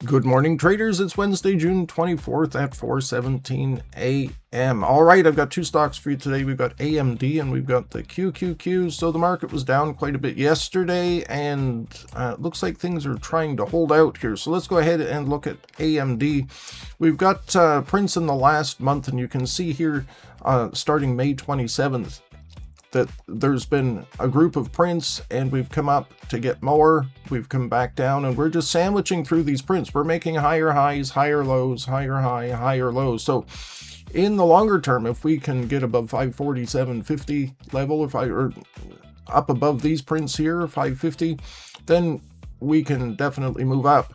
Good morning, traders. It's Wednesday, June 24th at 4:17 a.m. All right, I've got two stocks for you today. We've got AMD and we've got the QQQ. So the market was down quite a bit yesterday, and it looks like things are trying to hold out here. So let's go ahead and look at AMD. We've got prints in the last month, and you can see here starting May 27th. That there's been a group of prints and we've come up to get more, we've come back down, and we're just sandwiching through these prints. We're making higher highs, higher lows, higher high, higher lows. So in the longer term, if we can get above 547.50 level, or up above these prints here, 550, then we can definitely move up.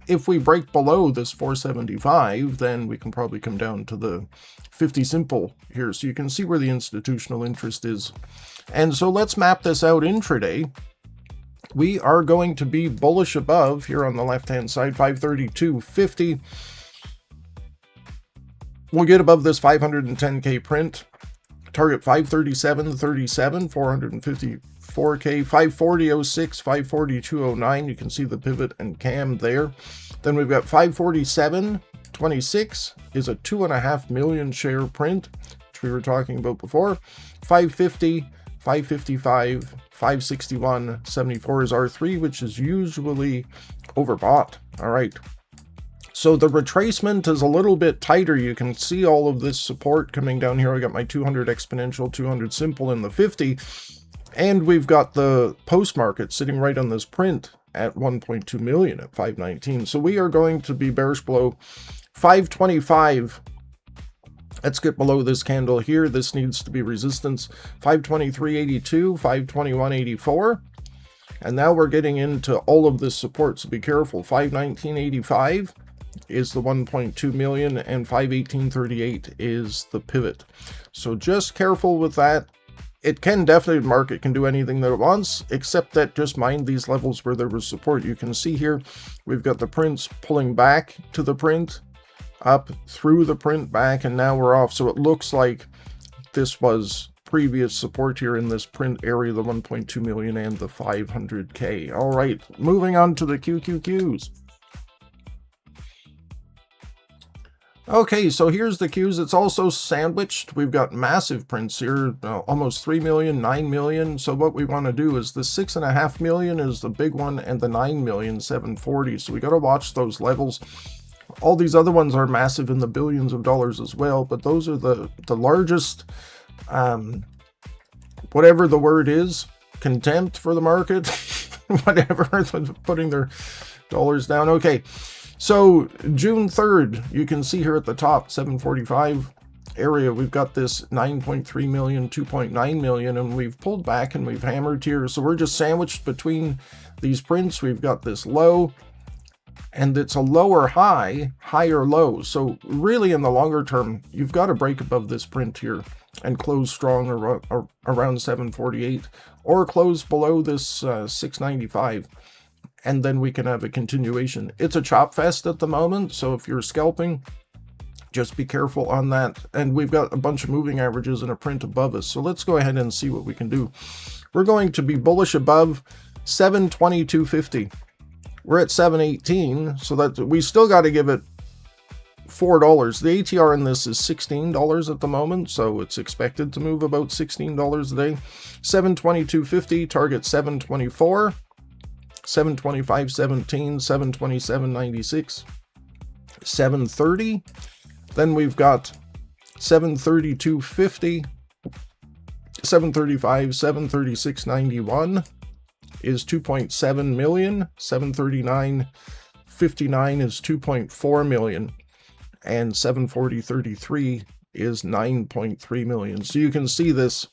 If we break below this 475, then we can probably come down to the 50 simple here. So you can see where the institutional interest is. And so let's map this out intraday. We are going to be bullish above here on the left-hand side, 532.50. We'll get above this 510K print. Target 537.37, 454K, 540.06, 542.09. You can see the pivot and cam there. Then we've got 547.26 is a 2.5 million share print, which we were talking about before. 550, 555, 561.74 is R3, which is usually overbought. All right. So the retracement is a little bit tighter. You can see all of this support coming down here. I got my 200 exponential, 200 simple in the 50. And we've got the post market sitting right on this print at 1.2 million at 519. So we are going to be bearish below 525. Let's get below this candle here. This needs to be resistance. 523.82, 521.84. And now we're getting into all of this support, so be careful. 519.85 is the 1.2 million, and 518.38 is the pivot. So just careful with that. It can definitely, the market can do anything that it wants, except that just mind these levels where there was support. You can see here, we've got the prints pulling back to the print, up through the print back, and now we're off. So it looks like this was previous support here in this print area, the 1.2 million and the 500K. All right, moving on to the QQQs. Okay, so here's the Qs. It's also sandwiched. We've got massive prints here, almost 3 million, 9 million. So what we want to do is the 6.5 million is the big one, and the 9 million, 740. So we got to watch those levels. All these other ones are massive in the billions of dollars as well, but those are the largest, whatever the word is, contempt for the market, whatever, putting their dollars down. Okay. So June 3rd, you can see here at the top, 745 area, we've got this 9.3 million, 2.9 million, and we've pulled back and we've hammered here. So we're just sandwiched between these prints. We've got this low, and it's a lower high, higher low. So really in the longer term, you've got to break above this print here and close strong around 748, or close below this 695. And then we can have a continuation. It's a chop fest at the moment, so if you're scalping, just be careful on that. And we've got a bunch of moving averages and a print above us. So let's go ahead and see what we can do. We're going to be bullish above 722.50. We're at 718, so that we still got to give it $4. The ATR in this is $16 at the moment, so it's expected to move about $16 a day. 722.50, target 724. 725.17, 727.96, 730. Then we've got 732.50, 735, 736.91 is 2.7 million, 739.59 is 2.4 million, and 740.33 is 9.3 million. So you can see this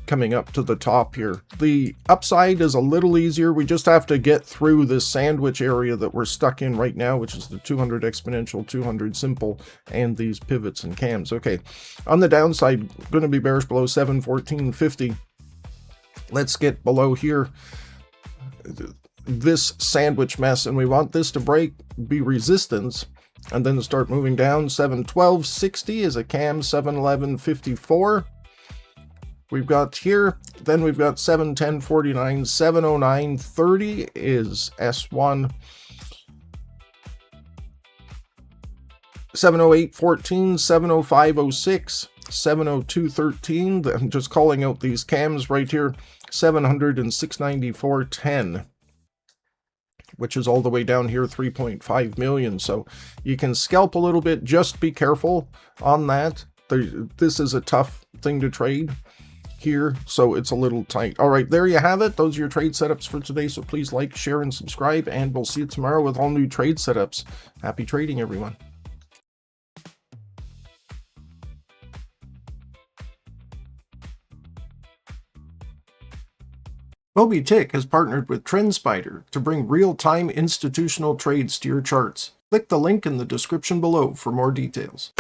coming up to the top here. The upside is a little easier. We just have to get through this sandwich area that we're stuck in right now, which is the 200 exponential, 200 simple, and these pivots and cams. Okay, on the downside, going to be bearish below 714.50. Let's get below here this sandwich mess, and we want this to break, be resistance, and then start moving down. 712.60 is a cam, 711.54. We've got here, then we've got 710.49, 709.30 is S1. 708.14, 705.06, 702.13. I'm just calling out these cams right here. 706.94.10, which is all the way down here, 3.5 million. So you can scalp a little bit. Just be careful on that. This is a tough thing to trade here, so it's a little tight. All right, there you have it. Those are your trade setups for today. So please like, share, and subscribe, and we'll see you tomorrow with all new trade setups. Happy trading, everyone. MobyTick has partnered with TrendSpider to bring real-time institutional trades to your charts. Click the link in the description below for more details.